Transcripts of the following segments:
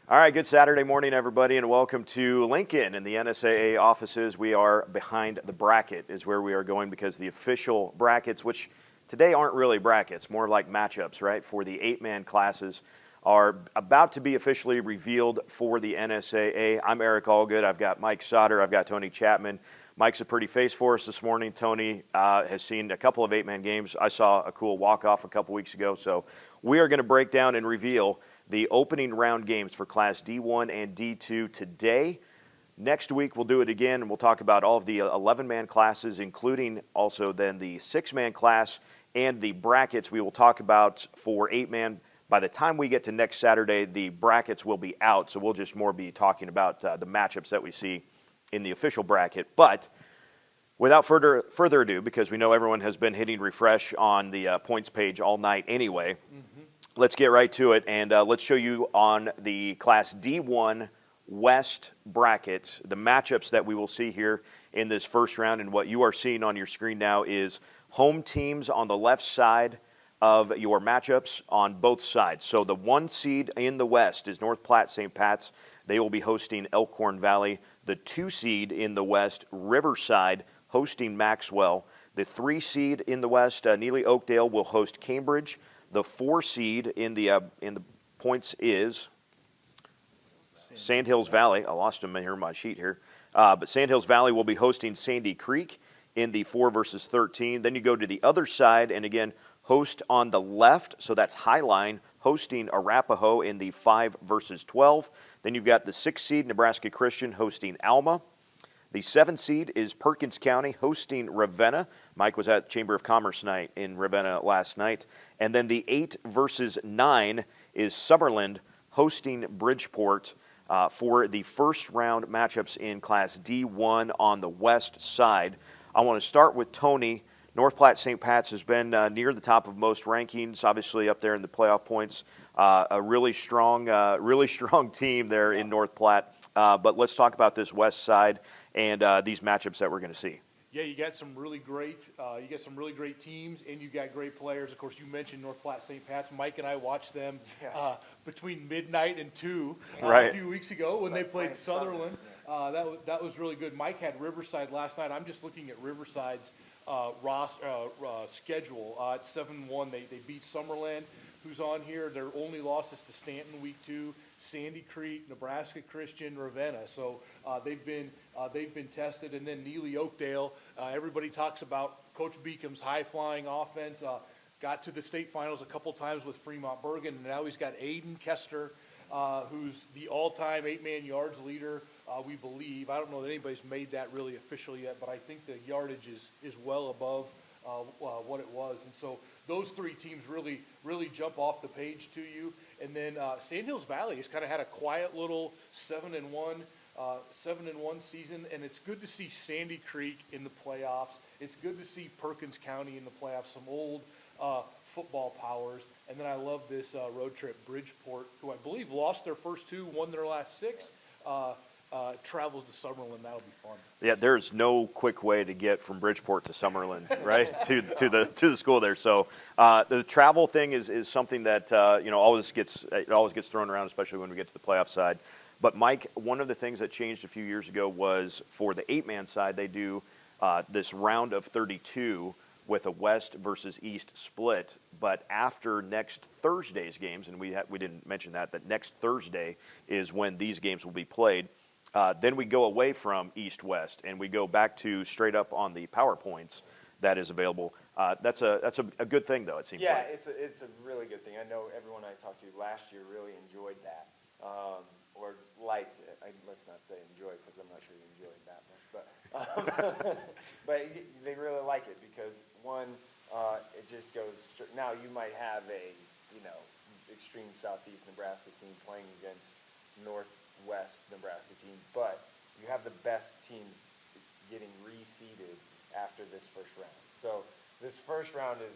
All right, good Saturday morning, everybody, and welcome to Lincoln in the NSAA offices. We are behind the bracket is where we are going because the official brackets, which today aren't really brackets, more like matchups, right, for the 8-man classes, are about to be officially revealed for the NSAA. I'm Eric Allgood. I've got Mike Sautter. I've got Tony Chapman. Mike's a pretty face for us this morning. Tony has seen a couple of 8-man games. I saw a cool walk-off a couple weeks ago. So we are going to break down and reveal the opening round games for Class D1 and D2 today. Next week, we'll do it again, and we'll talk about all of the 11-man classes, including also then the 6-man class and the brackets we will talk about for 8-man. By the time we get to next Saturday, the brackets will be out, so we'll just more be talking about the matchups that we see in the official bracket. But without further ado, because we know everyone has been hitting refresh on the points page all night anyway, let's get right to it, and let's show you on the Class D1 West bracket the matchups that we will see here in this first round. And what you are seeing on your screen now is home teams on the left side of your matchups on both sides. So the 1 seed in the West is North Platte St. Pat's. They will be hosting Elkhorn Valley. The 2 seed in the West, Riverside, hosting Maxwell. The 3 seed in the West, Neely Oakdale, will host Cambridge. The 4 seed in the points is Sandhills Valley. I lost them here on my sheet here. But Sandhills Valley will be hosting Sandy Creek in the 4 versus 13. Then you go to the other side, and again, host on the left, so that's Highline, hosting Arapahoe in the 5 versus 12. Then you've got the 6 seed, Nebraska Christian, hosting Alma. The 7 seed is Perkins County hosting Ravenna. Mike was at Chamber of Commerce night in Ravenna last night. And then the 8 versus 9 is Summerland hosting Bridgeport for the first round matchups in Class D1 on the west side. I want to start with Tony. North Platte St. Pat's has been near the top of most rankings, obviously up there in the playoff points. A really strong team there in North Platte. But let's talk about this west side and these matchups that we're going to see. Yeah, you got some really great teams, and you got great players. Of course, you mentioned North Platte St. Pat's. Mike and I watched them between midnight and 2 a few weeks ago when they played Sutherland. That was really good. Mike had Riverside last night. I'm just looking at Riverside's schedule. At 7-1, they beat Summerland, who's on here. Their only losses to Stanton week 2. Sandy Creek, Nebraska Christian, Ravenna. So they've been tested. And then Neely Oakdale. Everybody talks about Coach Beacom's high-flying offense. Got to the state finals a couple times with Fremont Bergen, and now he's got Aiden Kester, who's the all-time 8-man yards leader. We believe. I don't know that anybody's made that really official yet, but I think the yardage is well above what it was. And so those 3 teams really jump off the page to you. And then Sandhills Valley has kind of had a quiet little 7-1 season, and it's good to see Sandy Creek in the playoffs. It's good to see Perkins County in the playoffs, some old football powers. And then I love this road trip. Bridgeport, who I believe lost their first 2, won their last 6. Travels to Summerland. That'll be fun. Yeah, there's no quick way to get from Bridgeport to Summerland, right? to the school there. So the travel thing is something that always gets thrown around, especially when we get to the playoff side. But Mike, one of the things that changed a few years ago was for the 8-man side, they do this round of 32 with a West versus East split. But after next Thursday's games, and we didn't mention that next Thursday is when these games will be played. Then we go away from East-West, and we go back to straight up on the PowerPoints that is available. That's a good thing, though, it seems like. Yeah, it's a really good thing. I know everyone I talked to last year really enjoyed that, or liked it. Let's not say enjoyed, because I'm not sure you enjoyed that much. But they really like it because, one, it just goes – now you might have a, extreme southeast Nebraska team playing against northwest Nebraska team, but you have the best teams getting reseeded after this first round. So this first round is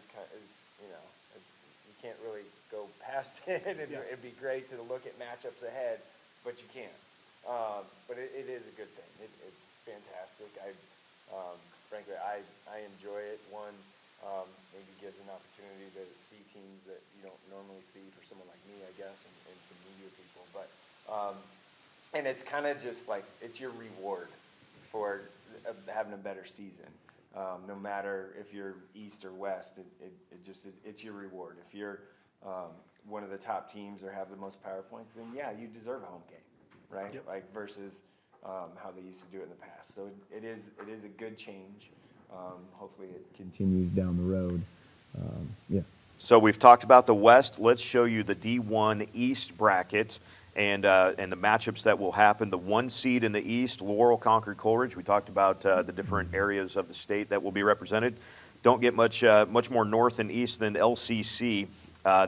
you can't really go past it. It'd be great to look at matchups ahead, but you can't. But it is a good thing. It's fantastic. Frankly, I enjoy it. One, maybe gives an opportunity to see teams that you don't normally see for someone like me, I guess, and some media people. But And it's kind of just like, it's your reward for having a better season. No matter if you're East or West, it just is, it's your reward. If you're one of the top teams or have the most power points, then yeah, you deserve a home game, right? Yep. Like versus how they used to do it in the past. So it is a good change. Hopefully it continues down the road. Yeah. So we've talked about the West. Let's show you the D1 East bracket and the matchups that will happen. The 1 seed in the East, Laurel, Concord, Coleridge. We talked about the different areas of the state that will be represented. Don't get much more north and east than LCC.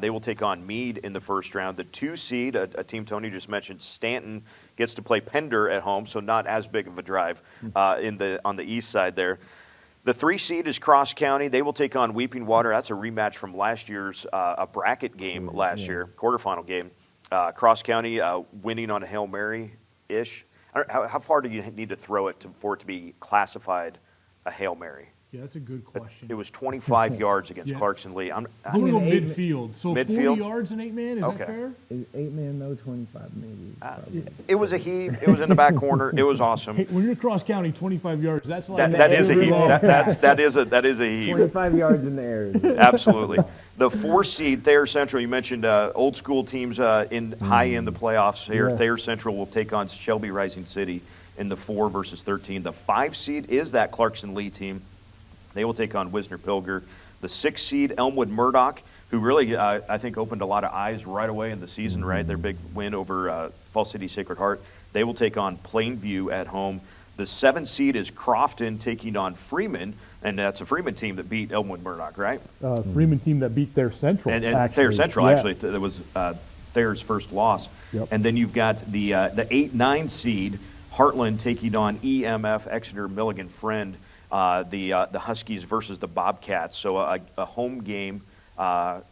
They will take on Meade in the first round. The 2 seed, a team Tony just mentioned, Stanton, gets to play Pender at home, so not as big of a drive on the east side there. The 3 seed is Cross County. They will take on Weeping Water. That's a rematch from last year's a bracket game last year, quarterfinal game. Cross County winning on a Hail Mary-ish. How far do you need to throw it for it to be classified a Hail Mary? Yeah, that's a good question. It was 25 yards against Yeah. Clarkson Lee. I'm going to go midfield. So Midfield? 40 yards in 8-man, is Okay. that fair? Is 8-man though 25 maybe? Probably. It was a heave. It was in the back corner. It was awesome. Hey, when you're Cross County, 25 yards, that's like That is a heave. long pass. That is a heave. 25 yards in the air. Absolutely. The 4 seed, Thayer Central, you mentioned old school teams high in the playoffs here. Yes. Thayer Central will take on Shelby Rising City in the 4 versus 13. The 5 seed is that Clarkson Lee team. They will take on Wisner Pilger. The 6 seed, Elmwood Murdoch, who really, I think, opened a lot of eyes right away in the season, right? Their big win over Fall City Sacred Heart. They will take on Plainview at home. The 7 seed is Crofton taking on Freeman, and that's a Freeman team that beat Elmwood Murdoch, right? Freeman team that beat Thayer Central. And actually. Thayer Central, Yeah. actually, that was Thayer's first loss. Yep. And then you've got the 8-9 seed, Heartland taking on EMF Exeter Milligan Friend, the Huskies versus the Bobcats. So a home game, a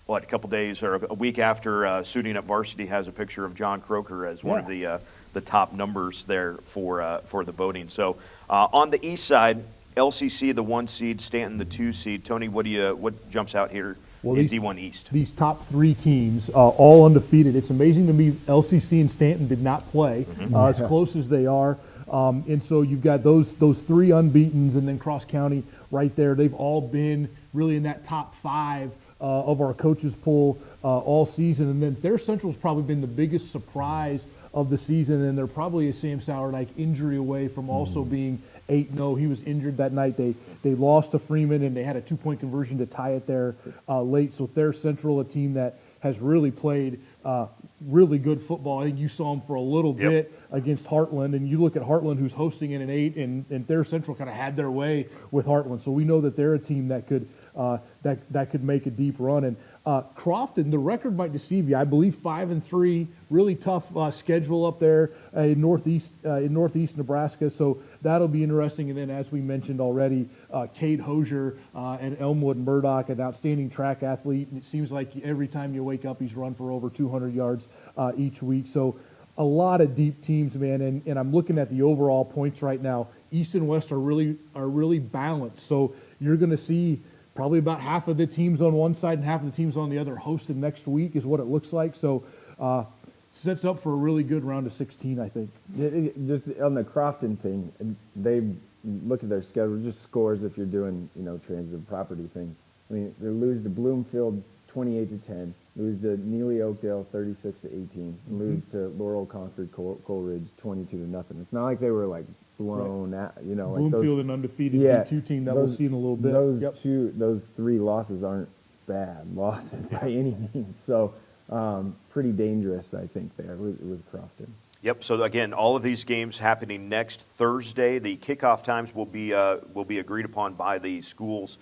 couple days or a week after Suiting Up Varsity has a picture of John Croker as one of the top numbers there for the voting. So on the east side, LCC the 1 seed, Stanton the 2 seed. Tony, what jumps out here in D1 East? These top 3 teams, all undefeated. It's amazing to me LCC and Stanton did not play as close as they are. And so you've got those 3 unbeatens, and then Cross County right there. They've all been really in that top 5 of our coaches poll all season. And then Thayer Central's probably been the biggest surprise of the season, and they're probably a Sam Sauerdyke injury away from also being 8-0. He was injured that night. They lost to Freeman, and they had a 2-point conversion to tie it there late. So Thayer Central, a team that has really played really good football. I think you saw them for a little bit against Heartland, and you look at Heartland, who's hosting in an 8, and Thayer Central kind of had their way with Heartland. So we know that they're a team that could that could make a deep run. And Crofton, the record might deceive you. I believe 5-3, really tough schedule up there in northeast Nebraska. So that'll be interesting. And then, as we mentioned already, Cade Hosier and Elmwood Murdoch, an outstanding track athlete. And it seems like every time you wake up, he's run for over 200 yards each week. So a lot of deep teams, man. And I'm looking at the overall points right now. East and West are really balanced. So you're going to see probably about half of the teams on one side and half of the teams on the other hosted next week is what it looks like. So sets up for a really good round of 16, I think. Just on the Crofton thing, they look at their schedule, just scores if you're doing, transitive property thing. I mean, they lose to Bloomfield 28-10, lose to Neely Oakdale 36-18, lose to Laurel Concord Coleridge 22-0. It's not like they were like blown out, like Bloomfield and undefeated D2 team that we'll see in a little bit. Those 3 losses aren't bad losses by any means. So pretty dangerous, I think, there with Crofton. Yep. So again, all of these games happening next Thursday. The kickoff times will be agreed upon by the schools,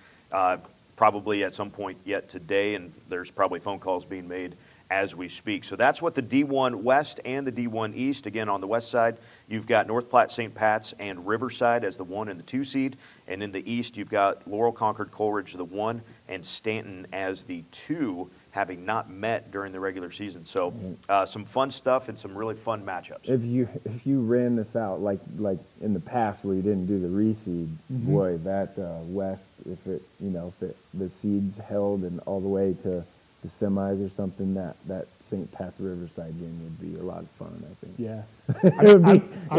probably at some point yet today, and there's probably phone calls being made as we speak. So that's what the D1 West and the D1 East. Again, on the west side, you've got North Platte, St. Pat's, and Riverside as the 1 and the 2 seed. And in the East, you've got Laurel, Concord, Coleridge, the 1, and Stanton as the 2, having not met during the regular season. So some fun stuff and some really fun matchups. If you ran this out like in the past where you didn't do the reseed, boy, that West, if the seeds held and all the way to semis or something, that St. Pat's Riverside game would be a lot of fun, I think. Yeah. It'd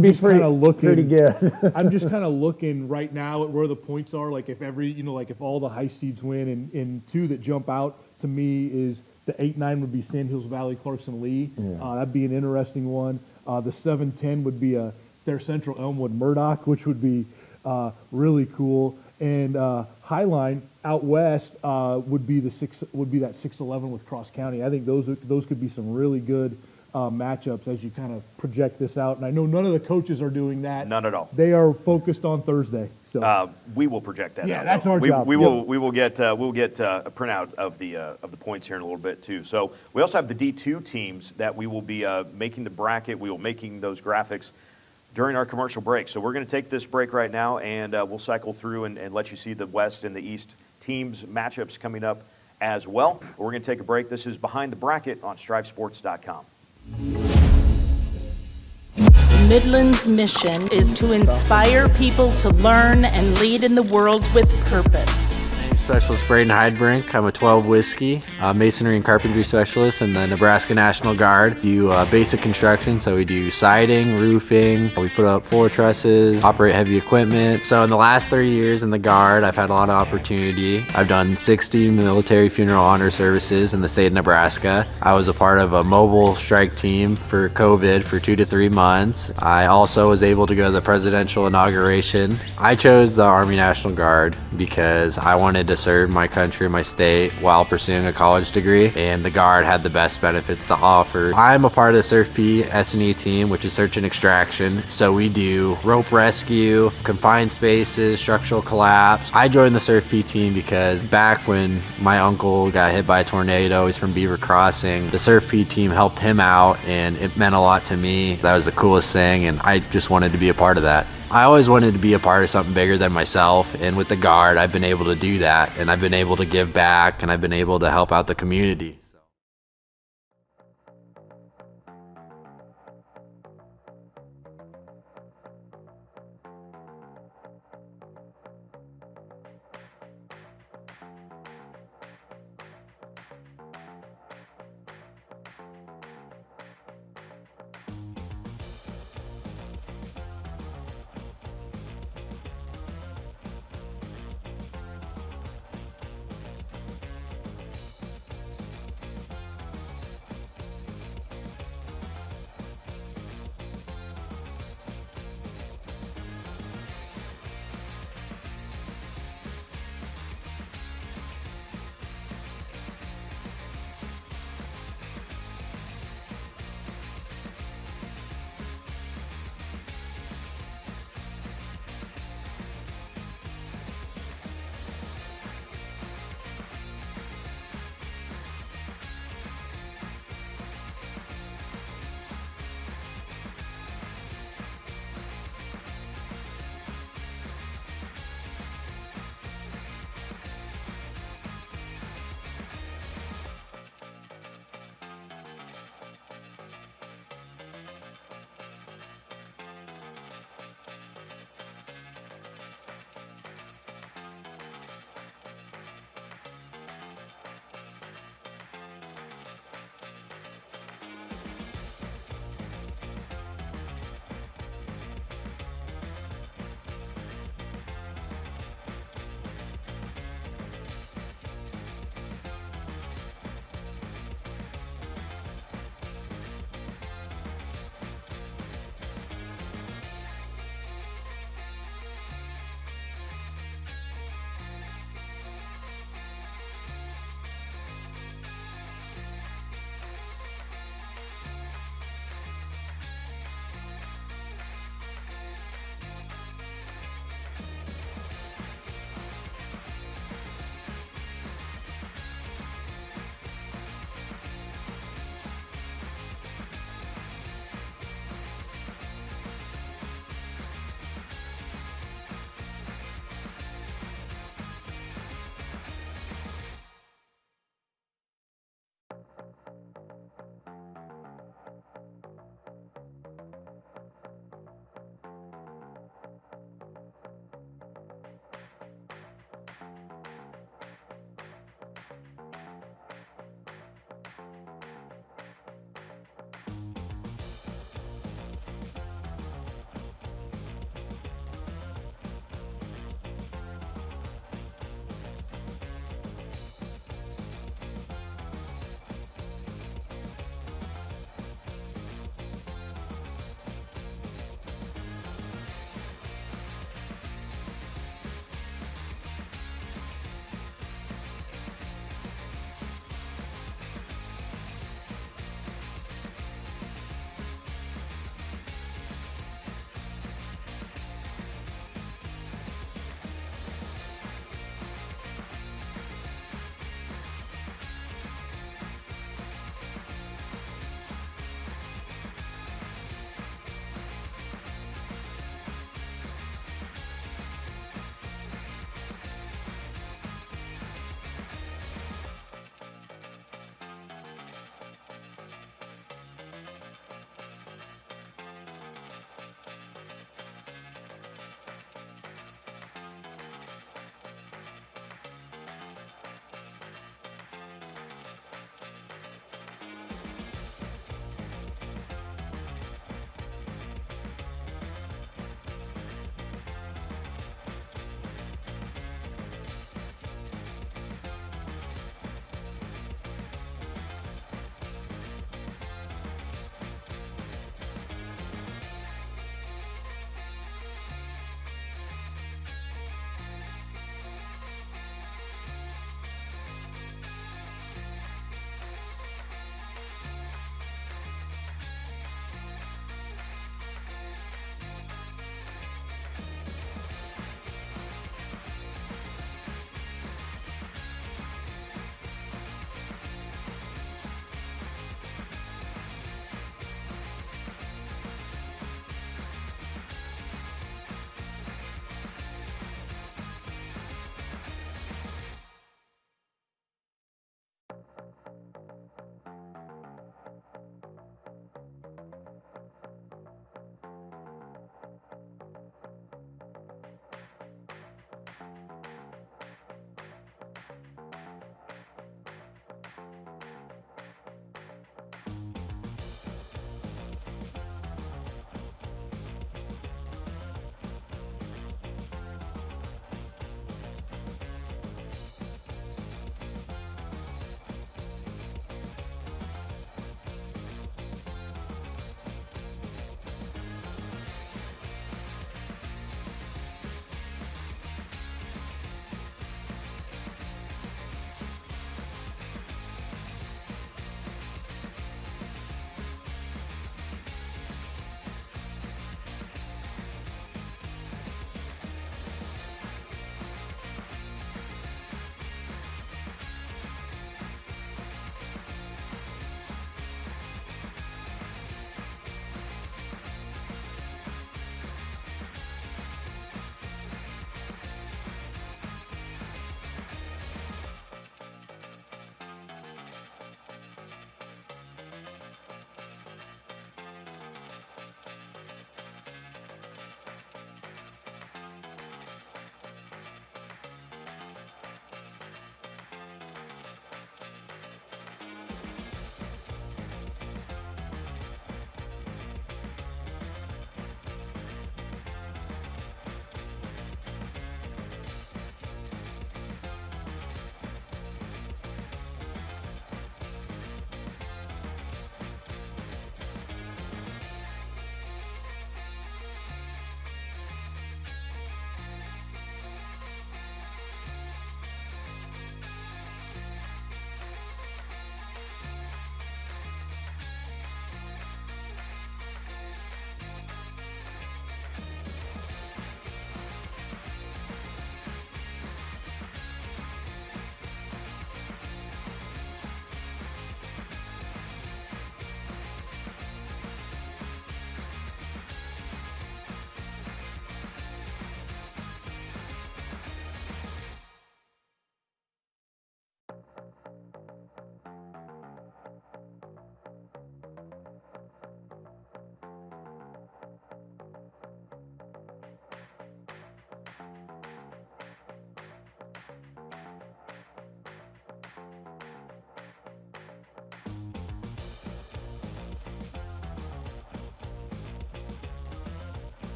be just pretty, kinda looking- pretty good. I'm just kind of looking right now at where the points are. Like if if all the high seeds win, and two that jump out to me is the 8-9 would be Sand Hills Valley, Clarkson Lee. Yeah. That'd be an interesting one. The 7-10 would be a Fair Central Elmwood Murdoch, which would be really cool. And Highline out west would be that 6-11 with Cross County. I think those could be some really good matchups as you kind of project this out. And I know none of the coaches are doing that. None at all. They are focused on Thursday. So We will project that. Yeah, out, that's though. our job. We Yep. will get a printout of the points here in a little bit too. So we also have the D2 teams that we will be making the bracket. We will making those graphics during our commercial break. So we're going to take this break right now, and we'll cycle through and let you see the West and the East teams matchups coming up as well. But we're going to take a break. This is Behind the Bracket on StriveSports.com. Midland's mission is to inspire people to learn and lead in the world with purpose. Specialist Braden Heidbrink. I'm a 12 whiskey, masonry and carpentry specialist in the Nebraska National Guard. Do basic construction, so we do siding, roofing, we put up floor trusses, operate heavy equipment. So in the last 30 years in the Guard, I've had a lot of opportunity. I've done 60 military funeral honor services in the state of Nebraska. I was a part of a mobile strike team for COVID for 2 to 3 months. I also was able to go to the presidential inauguration. I chose the Army National Guard because I wanted to serve my country, my state, while pursuing a college degree, and the Guard had the best benefits to offer. I'm a part of the SURF-P S&E team, which is search and extraction. So we do rope rescue, confined spaces, structural collapse. I joined the SURF-P team because back when my uncle got hit by a tornado, he's from Beaver Crossing, the SURF-P team helped him out, and it meant a lot to me. That was the coolest thing, and I just wanted to be a part of that. I always wanted to be a part of something bigger than myself, and with the Guard, I've been able to do that, and I've been able to give back, and I've been able to help out the community.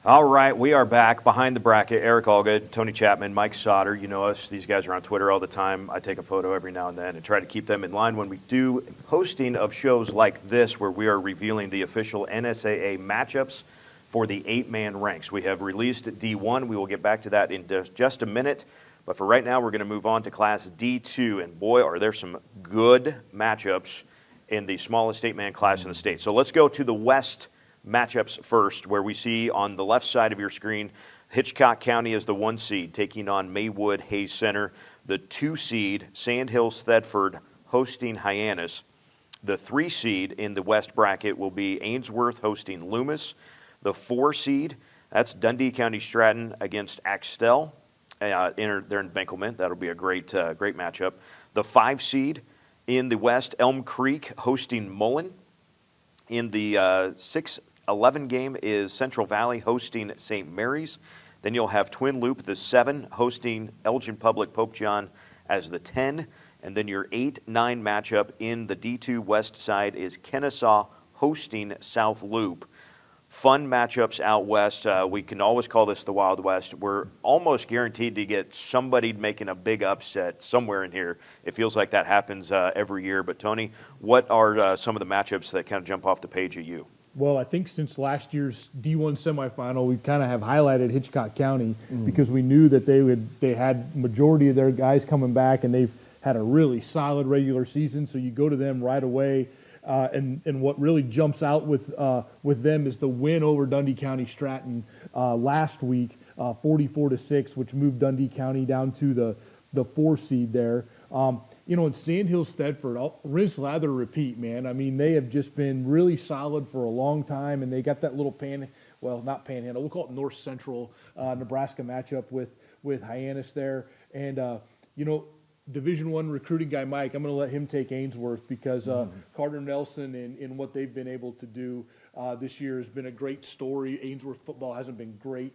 All right, we are back behind the bracket. Eric Allgood, Tony Chapman, Mike Sautter. You know us. These guys are on Twitter all the time. I take a photo every now and then and try to keep them in line when we do hosting of shows like this where we are revealing the official NSAA matchups for the 8-man ranks. We have released D1. We will get back to that in just a minute. But for right now, we're going to move on to Class D2. And boy, are there some good matchups in the smallest 8-man class in the state. So let's go to the West matchups first, where we see on the left side of your screen, Hitchcock County is the 1 seed, taking on Maywood Hayes Center. The 2 seed, Sandhills Thedford, hosting Hyannis. The 3 seed in the West bracket will be Ainsworth hosting Loomis. The 4 seed, that's Dundee County Stratton against Axtell. They're in Benkelman. That'll be a great matchup. The 5 seed in the West, Elm Creek hosting Mullen. In the 6-11 game is Central Valley hosting St. Mary's. Then you'll have Twin Loop, the 7, hosting Elgin Public Pope John as the 10. And then your 8-9 matchup in the D2 West side is Kennesaw hosting South Loop. Fun matchups out west. We can always call this the Wild West. We're almost guaranteed to get somebody making a big upset somewhere in here. It feels like that happens every year. But, Tony, what are some of the matchups that kind of jump off the page at you? Well, I think since last year's D1 semifinal, we kind of have highlighted Hitchcock County because we knew that they had majority of their guys coming back, and they've had a really solid regular season. So you go to them right away. And what really jumps out with them is the win over Dundee County Stratton last week, 44-6, which moved Dundee County down to the 4 seed there. In Sandhills Thedford, I'll rinse, lather, repeat, man. I mean, they have just been really solid for a long time, and they got that little not panhandle, we'll call it North Central Nebraska matchup with Hyannis there. And, Division I recruiting guy Mike, I'm going to let him take Ainsworth because Carter Nelson and what they've been able to do this year has been a great story. Ainsworth football hasn't been great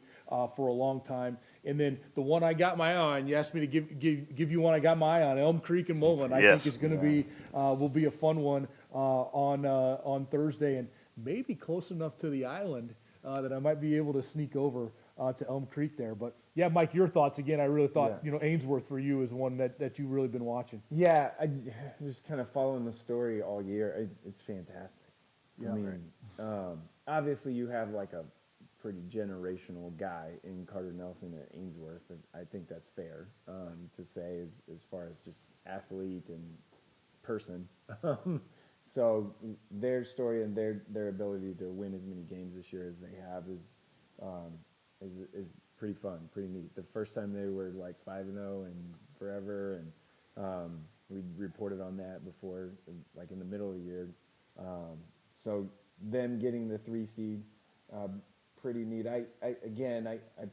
for a long time. And then the one I got my eye on, you asked me to give you one I got my eye on, Elm Creek and Mullen. I think is going to will be a fun one on Thursday, and maybe close enough to the island that I might be able to sneak over to Elm Creek there. But yeah, Mike, your thoughts again. I really thought Ainsworth for you is one that you've really been watching. Yeah, I just kind of following the story all year. It's fantastic. Yeah, I mean, obviously you have like a pretty generational guy in Carter Nelson at Ainsworth, and I think that's fair to say as far as just athlete and person. So their story and their ability to win as many games this year as they have is pretty fun, pretty neat. The first time they were like 5-0 and forever, and we reported on that before, like in the middle of the year. So them getting the 3 seed, pretty neat. I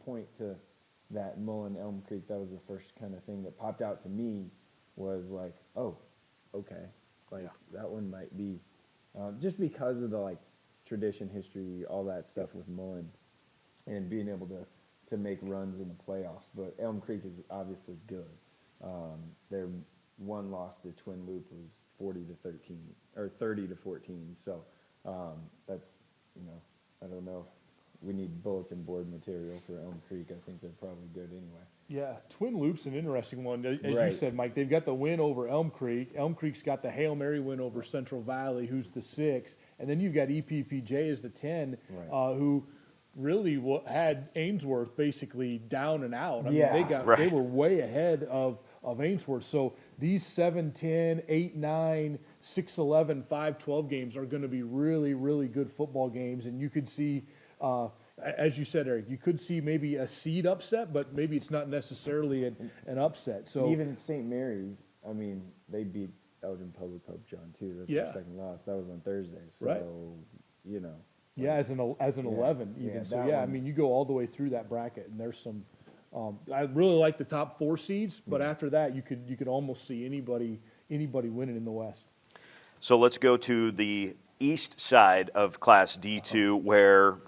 point to that Mullen Elm Creek. That was the first kind of thing that popped out to me, was like, oh, okay, like that one might be just because of the like tradition, history, all that stuff with Mullen, and being able to make runs in the playoffs. But Elm Creek is obviously good. Their one loss to Twin Loop was 40-13 or 30-14. So that's, I don't know if we need bulletin board material for Elm Creek. I think they're probably good anyway. Yeah, Twin Loop's an interesting one. As Right. you said, Mike, they've got the win over Elm Creek. Elm Creek's got the Hail Mary win over Central Valley, who's the 6. And then you've got EPPJ as the 10, Right. who really had Ainsworth basically down and out. I mean, Yeah. they were way ahead of Ainsworth. So these 7-10, 8-9, 6-11, 5-12 games are going to be really, really good football games. And you could see, as you said, Eric, you could see maybe a seed upset, but maybe it's not necessarily an upset. So even St. Mary's, I mean, they beat Elgin Public Pope John too. That's their second loss. That was on Thursday. So, Right. Yeah, as an 11 even. Yeah, So that yeah, I one. mean, you go all the way through that bracket, and there's some. I really like the top 4 seeds, but after that, you could almost see anybody winning in the West. So let's go to the east side of Class D2, where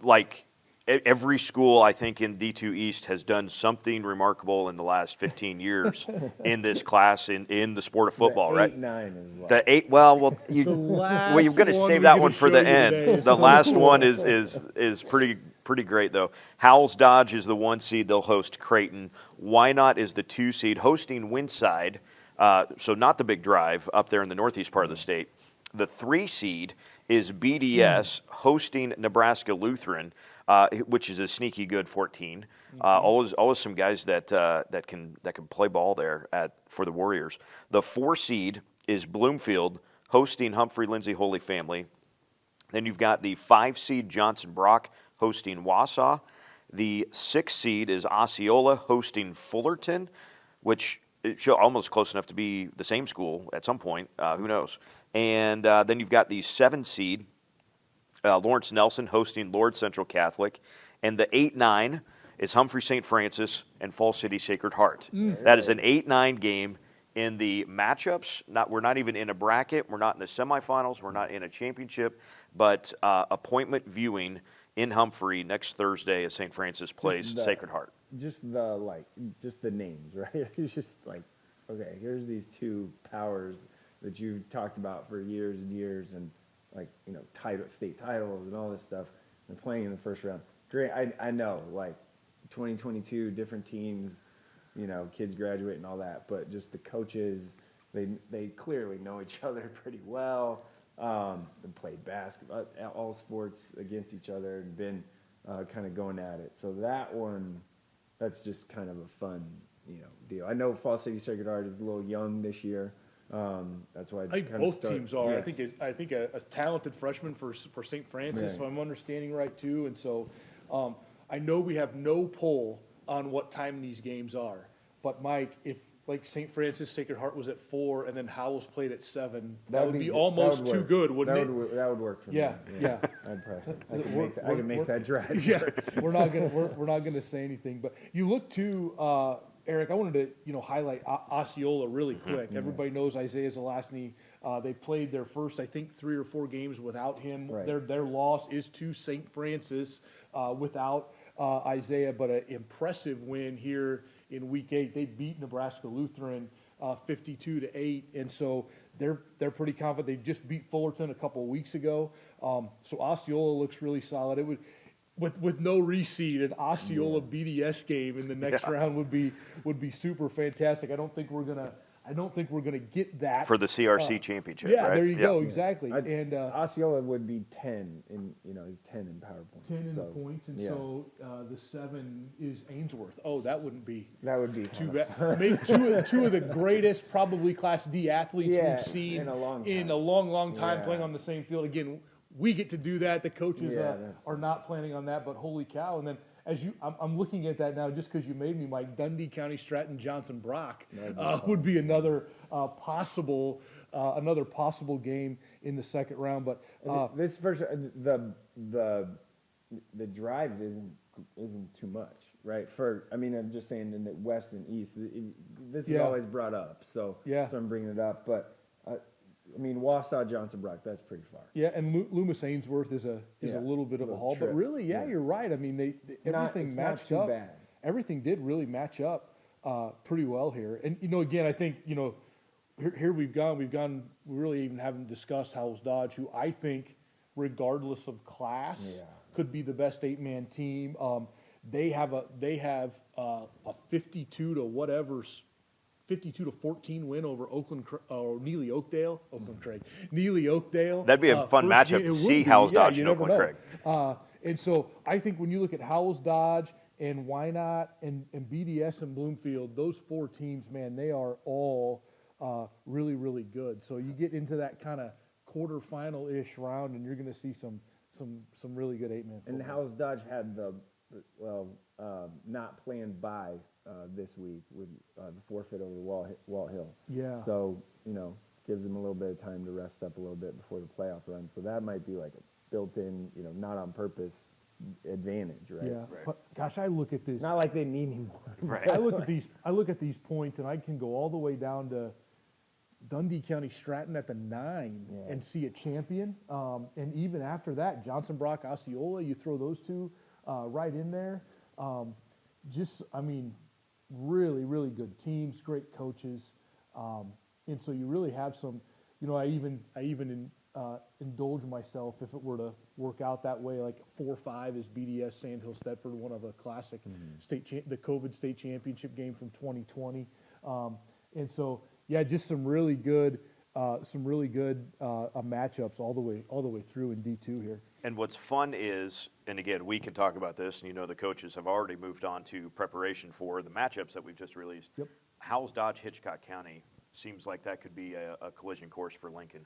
like every school, I think, in D2 East has done something remarkable in the last 15 years in this class in the sport of football, right? 8-9 is like, The 8, you've got to save that one for the end. The last one is Pretty great, though. Howells Dodge is the 1 seed. They'll host Creighton. Wynot is the 2 seed, hosting Windside, so not the big drive up there in the northeast part of the state. The 3 seed is BDS hosting Nebraska Lutheran, which is a sneaky good 14. Always some guys that can play ball there for the Warriors. The 4 seed is Bloomfield hosting Humphrey Lindsay Holy Family. Then you've got the 5 seed Johnson Brock hosting Wausau. The 6 seed is Osceola hosting Fullerton, which is almost close enough to be the same school at some point. Who knows? And then you've got the 7 seed Lawrence Nelson hosting Lord Central Catholic. And the 8-9 is Humphrey St. Francis and Fall City Sacred Heart. That is an 8-9 game in the matchups. We're not even in a bracket. We're not in the semifinals. We're not in a championship. But appointment viewing in Humphrey next Thursday as St. Francis plays Sacred Heart. Just the names, right? It's just like, okay, here's these 2 powers that you've talked about for years and years, and like, you know, state titles and all this stuff, and playing in the first round. Great, I know, like 2022, different teams, you know, kids graduate and all that, but just the coaches, they clearly know each other pretty well. And played basketball, all sports against each other, and been kind of going at it. So that one, that's just kind of a fun, you know, deal. I know Fall City Sacred Heart is a little young this year. That's why I think both teams are. Yes. I think a talented freshman for St. Francis, if I'm understanding right too. And so I know we have no poll on what time these games are. But Mike, if like St. Francis Sacred Heart was at 4 and then Howells played at 7, that would be almost too good, wouldn't it? That would work for me. Yeah. I can make that drive. Yeah, we're not gonna say anything. But you look to Eric. I wanted to highlight Osceola really quick. Everybody knows Isaiah Zelazny. They played their first, I think, 3 or 4 games without him. Right. Their loss is to St. Francis without Isaiah, but an impressive win here in Week 8. They beat Nebraska Lutheran 52-8, and so they're pretty confident. They just beat Fullerton a couple of weeks ago. So Osceola looks really solid. It would, with no reseed, an Osceola BDS game in the next round would be super fantastic. I don't think we're gonna get that For the CRC championship, Yeah, right? there you go, exactly. And Osceola would be 10 in, he's 10 in power points. 10 in the points, and so the 7 is Ainsworth. Oh, that wouldn't be too bad. Maybe two of the greatest, probably Class D athletes we've seen in a long time playing on the same field. Again, we get to do that. The coaches are not planning on that, but holy cow! And then I'm looking at that now just because you made me, Mike. Dundee County, Stratton, Johnson, Brock would be another possible game in the second round. But this first, the drive isn't too much, right? I'm just saying in the West and East, this is always brought up, so I'm bringing it up. But Wausau, Johnson, Brock, that's pretty far. Yeah, and Loomis Ainsworth is a little bit of a haul, but really, you're right. I mean, everything matched up. Bad. Everything did really match up pretty well here. And again, I think here we've gone. We really even haven't discussed Howells Dodge, who I think, regardless of class, could be the best 8-man team. They have a 52-14 win over Neely Oakdale. Neely Oakdale. That'd be a fun matchup to see Howells Dodge and Oakland Craig. And so I think when you look at Howells Dodge and Wynot and BDS and Bloomfield, those 4 teams, man, they are all really, really good. So you get into that kind of quarterfinal-ish round, and you're going to see some really good 8-man football. And Howells Dodge had not playing by this week with the forfeit over Walt Hill. Yeah. So, gives them a little bit of time to rest up a little bit before the playoff run. So that might be like a built-in, not on purpose advantage, right? Yeah. Right. But gosh, I look at this. Not like they need him. Right. I look at these points, and I can go all the way down to Dundee County Stratton at the 9 and see a champion. And even after that, Johnson Brock, Osceola, you throw those 2 right in there. Really, really good teams, great coaches. And so you really have some, I even indulge myself if it were to work out that way. Like 4-5 is BDS Sandhill Stedford, one of the classic the COVID state championship game from 2020. And so, yeah, just some really good matchups all the way through in D2 here. And what's fun is, and again, we can talk about this, and you know the coaches have already moved on to preparation for the matchups that we've just released. Yep. Howells Dodge Hitchcock County seems like that could be a collision course for Lincoln.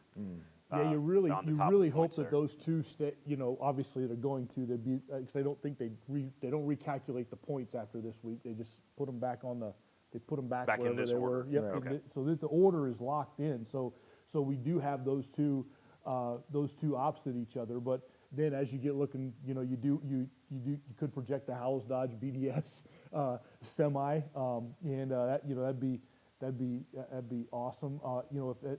Yeah, you really on the top of the hope points that there. those two stay. You know, obviously they're going to. They be because I don't think they don't recalculate the points after this week. They just put them back on the. They put them back Back in wherever this they order. were. Yep. Right. and Okay. so that the order is locked in. So we do have those two opposite each other. But then as you get looking, you know, you could project the Howells Dodge BDS semi, and that, you know, that'd be awesome. You know, if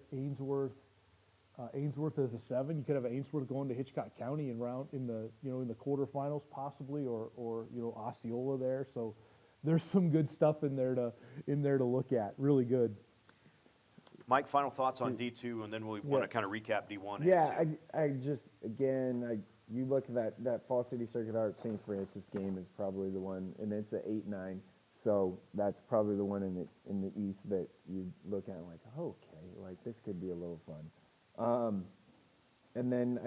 Ainsworth as a 7, you could have Ainsworth going to Hitchcock County in the quarterfinals possibly, or you know, Osceola there. So there's some good stuff in there to look at. Really good. Mike, final thoughts on D2, and then we want to kind of recap D1. Yeah, I just, again, you look at that Fall City Circuit Art St. Francis game is probably the one, and it's an 8-9, so that's probably the one in the East that you look at and like, okay, like this could be a little fun. And then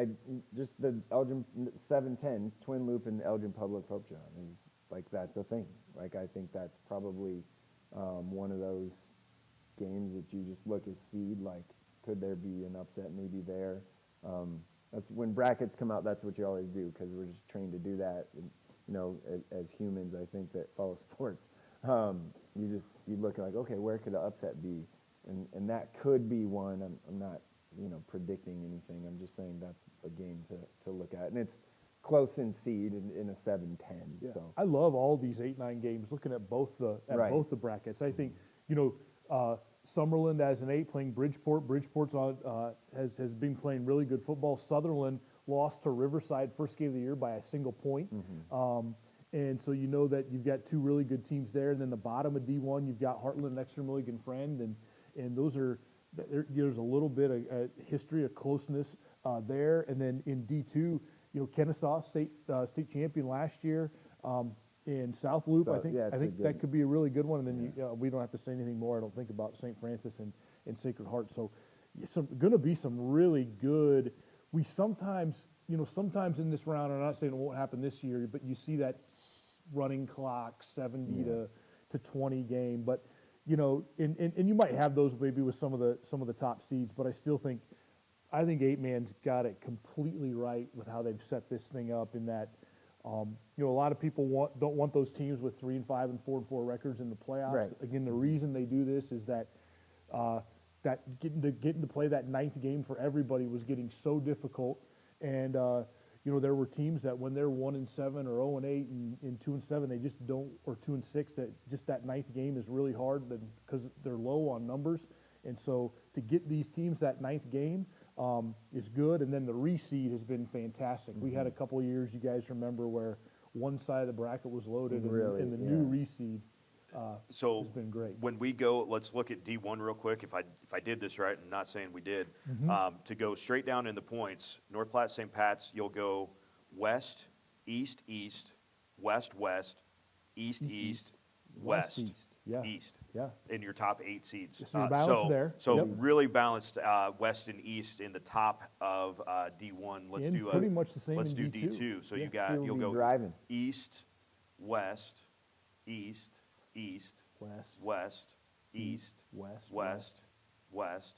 just the Elgin 710 Twin Loop and Elgin Public Pope John is like, that's a thing. Like, I think that's probably one of those games that you just look as seed, like, could there be an upset maybe there? That's when brackets come out, that's what you always do, because we're just trained to do that. And, you know, as humans, I think that follow sports, you look at like, okay, where could an upset be? And that could be one. I'm not, you know, predicting anything. I'm just saying that's a game to look at. And it's close in seed in a 7-10. Yeah. So I love all these 8-9 games. Looking at both the brackets, I think, you know, Summerland as an 8 playing Bridgeport. Bridgeport's has been playing really good football. Sutherland lost to Riverside first game of the year by a single point. And so you know that you've got two really good teams there. And then the bottom of D1, you've got Heartland and Exeter Milligan Friend, and those are there's a little bit of history of closeness there. And then in D2, you know, Kennesaw state champion last year. In South Loop, So, I think yeah, it's a good- that could be a really good one. And then we don't have to say anything more, I don't think, about St. Francis and Sacred Heart. So going to be some really good. We sometimes in this round, I'm not saying it won't happen this year, but you see that running clock 70 to 20 game. But you know, and you might have those maybe with some of the top seeds. But I still think 8-man's got it completely right with how they've set this thing up. In that, you know, a lot of people don't want those teams with 3-5 and 4-4 records in the playoffs. Right. Again, the reason they do this is that that getting to play that 9th game for everybody was getting so difficult, and you know, there were teams that when they're 1-7 or 0-8 and 2-7, they just don't, or 2-6, that just that 9th game is really hard because they're low on numbers, and so to get these teams that 9th game is good. And then the reseed has been fantastic. We had a couple of years, you guys remember, where one side of the bracket was loaded, Really, and the new reseed So has been great. when we go, let's look at D1 real quick. If I did this right, and not saying we did, to go straight down in the points, North Platte, St. Pat's, you'll go west, east, east, west, west, east, east, west, East. Yeah. east. Yeah. In your top 8 seeds. So you're balanced there. So Yep. really balanced west and east in the top of D1. Let's And do pretty much the same Let's in do D2. D2. So Yeah. you'll be go driving. east, west, east, east, West, west, east, west, west,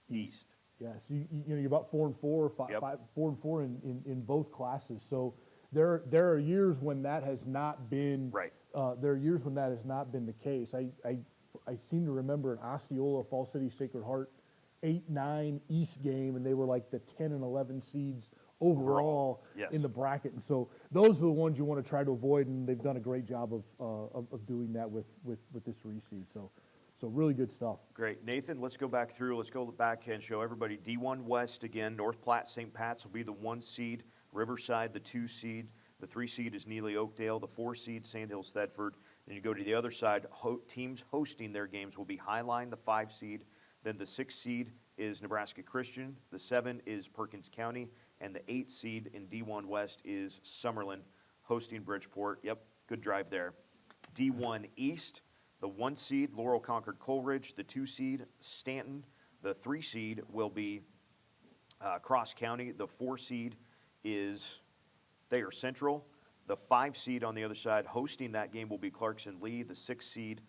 east. Yeah, so you know, you're about 4 and 4, Yep. 4 and 4 in both classes. So there are years when that has not been Right. There are years when that has not been the case. I seem to remember an Osceola Fall City Sacred Heart 8-9 East game, and they were like the 10 and 11 seeds overall Yes. in the bracket. And so those are the ones you want to try to avoid, and they've done a great job of doing that with this reseed. So really good stuff. Great. Nathan, let's go back through. Let's go back and show everybody D1 West again. North Platte, St. Pat's will be the 1 seed. Riverside, the 2 seed. The 3 seed is Neely Oakdale. The 4 seed, Sandhill Thedford. Then you go to the other side. Teams hosting their games will be Highline, the 5 seed. Then the 6 seed, is Nebraska Christian. The 7 is Perkins County. And the 8 seed in D1 West is Summerlin, hosting Bridgeport. Yep, good drive there. D1 East, the 1 seed, Laurel Concord Coleridge. The 2 seed, Stanton. The 3 seed will be Cross County. The 4 seed is Thayer Central. The 5 seed on the other side, hosting that game, will be Clarkson Lee. The 6 seed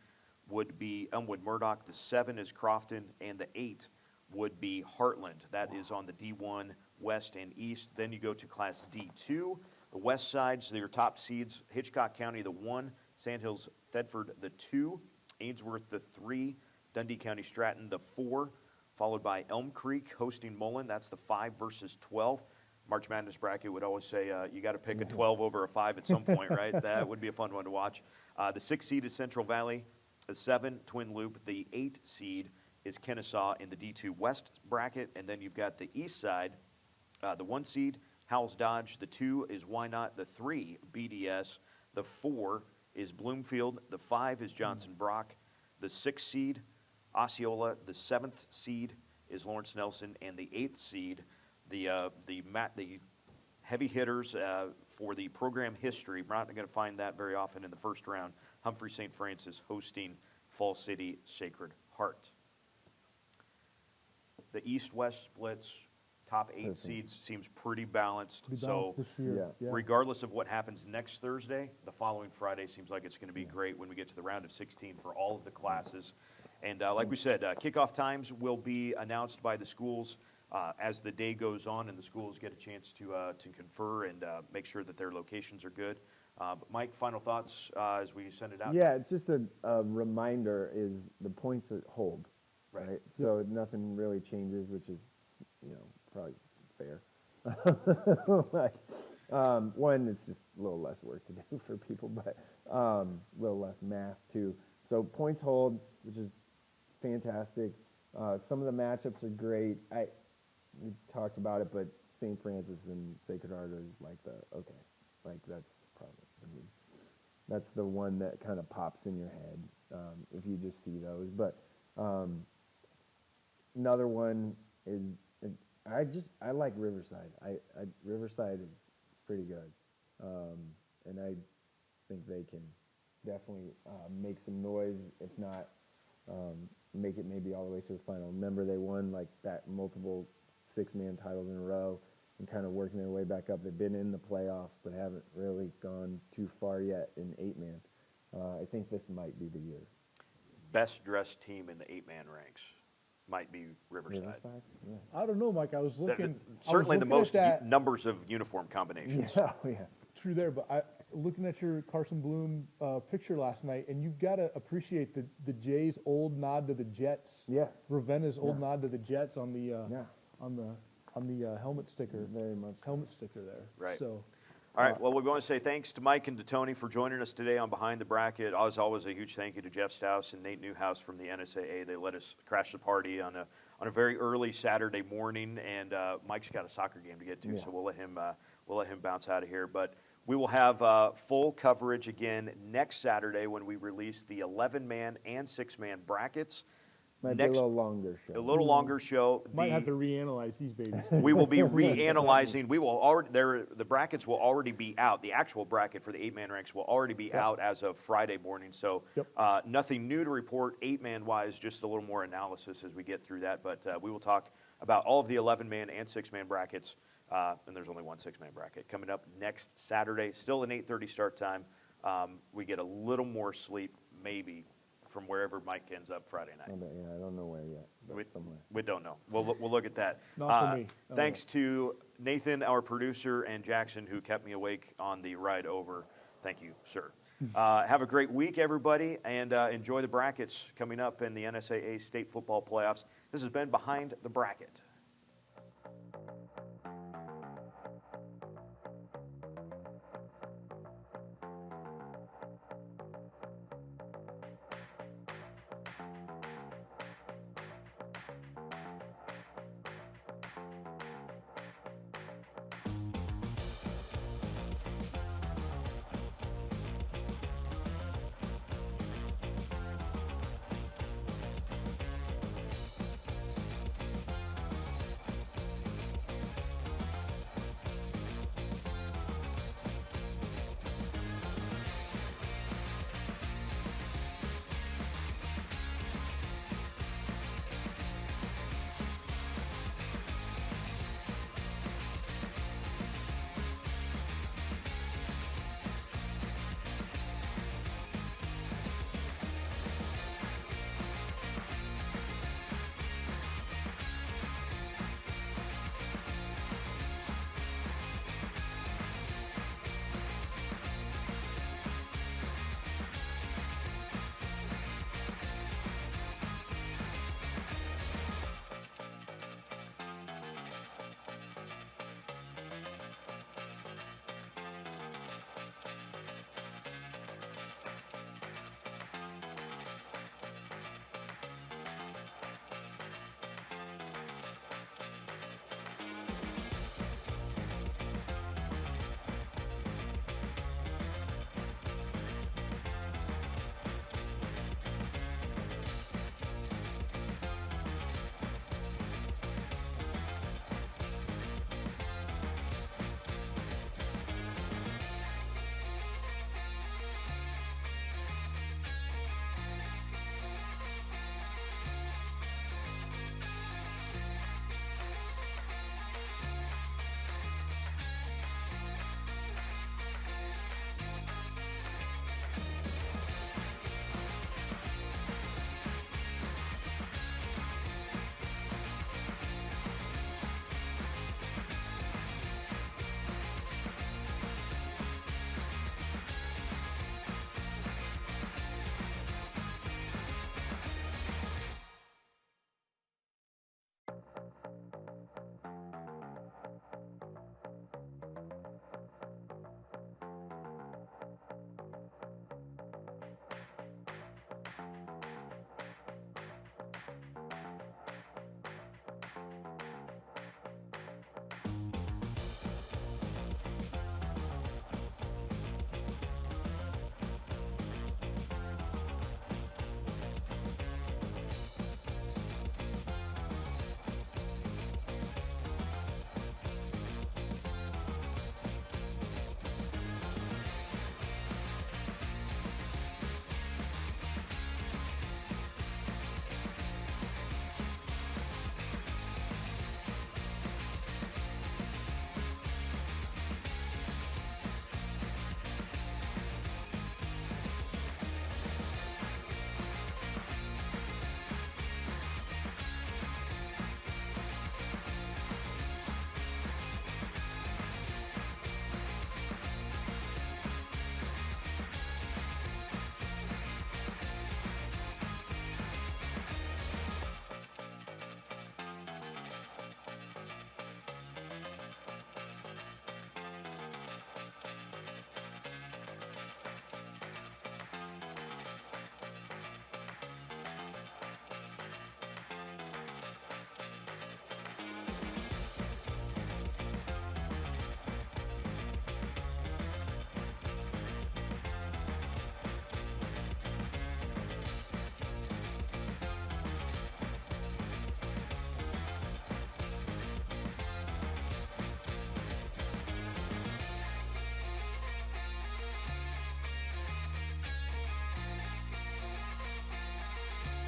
would be Elmwood Murdoch. The 7 is Crofton, and the 8 would be Heartland. That is on the D1 West and East. Then you go to Class D2. The west sides, your top seeds, Hitchcock County, the 1, Sandhills Thedford, the 2, Ainsworth, the 3, Dundee County Stratton, the 4, followed by Elm Creek hosting Mullen. That's the 5 versus 12. March Madness bracket would always say you got to pick a 12 over a 5 at some point, right? That would be a fun one to watch. The 6 seed is Central Valley. The 7, Twin Loop. The 8 seed is Kennesaw in the D2 West bracket. And then you've got the east side, the 1 seed, Howells Dodge. The 2 is Why Not. The 3, BDS. The 4 is Bloomfield. The 5 is Johnson Brock. The 6 seed, Osceola. The 7th seed is Lawrence Nelson. And the 8th seed, the heavy hitters for the program history. We're not going to find that very often in the first round. Humphrey St. Francis hosting Fall City Sacred Heart. The East-West splits, top 8 seeds seems pretty balanced. So this year. Yeah. regardless of what happens next Thursday, the following Friday seems like it's going to be great when we get to the round of 16 for all of the classes. And like we said, kickoff times will be announced by the schools as the day goes on, and the schools get a chance to confer and make sure that their locations are good. But Mike, final thoughts as we send it out? Yeah, just a reminder is the points that hold, right? So nothing really changes, which is, probably fair. One, it's just a little less work to do for people, but a little less math too. So points hold, which is fantastic. Some of the matchups are great. We talked about it, but St. Francis and Sacred Heart is that's probably, that's the one that kind of pops in your head if you just see those. But another one is, I like Riverside. Riverside is pretty good, and I think they can definitely make some noise, if not make it maybe all the way to the final. Remember, they won like that multiple 6-man titles in a row and kind of working their way back up. They've been in the playoffs, but haven't really gone too far yet in 8-man. I think this might be the year. Best dressed team in the 8-man ranks might be Riverside. Yeah. I don't know, Mike. I was looking. Certainly the most that, numbers of uniform combinations. Yeah. True there, but looking at your Carson Bloom picture last night, and you've got to appreciate the Jays' old nod to the Jets. Yes. Ravenna's old nod to the Jets on the on the helmet sticker. Very much. Helmet sticker there. Right. So. All right, well, we want to say thanks to Mike and to Tony for joining us today on Behind the Bracket. As always, a huge thank you to Jeff Stouse and Nate Newhouse from the NSAA. They let us crash the party on a very early Saturday morning, and Mike's got a soccer game to get to, so we'll let him bounce out of here. But we will have full coverage again next Saturday when we release the 11-man and 6-man brackets. Might be a little longer show. A little longer show. Might have to reanalyze these babies. We will be reanalyzing. We will already the brackets will already be out. The actual bracket for the 8-man ranks will already be out as of Friday morning. So nothing new to report 8-man wise. Just a little more analysis as we get through that. But we will talk about all of the 11-man and 6-man brackets. And there's only one 6-man bracket coming up next Saturday. Still an 8:30 start time. We get a little more sleep maybe from wherever Mike ends up Friday night. I don't know where yet, but somewhere. We don't know. We'll look at that. Not for me. Thanks to Nathan, our producer, and Jackson, who kept me awake on the ride over. Thank you, sir. Have a great week, everybody, and enjoy the brackets coming up in the NSAA State Football Playoffs. This has been Behind the Bracket.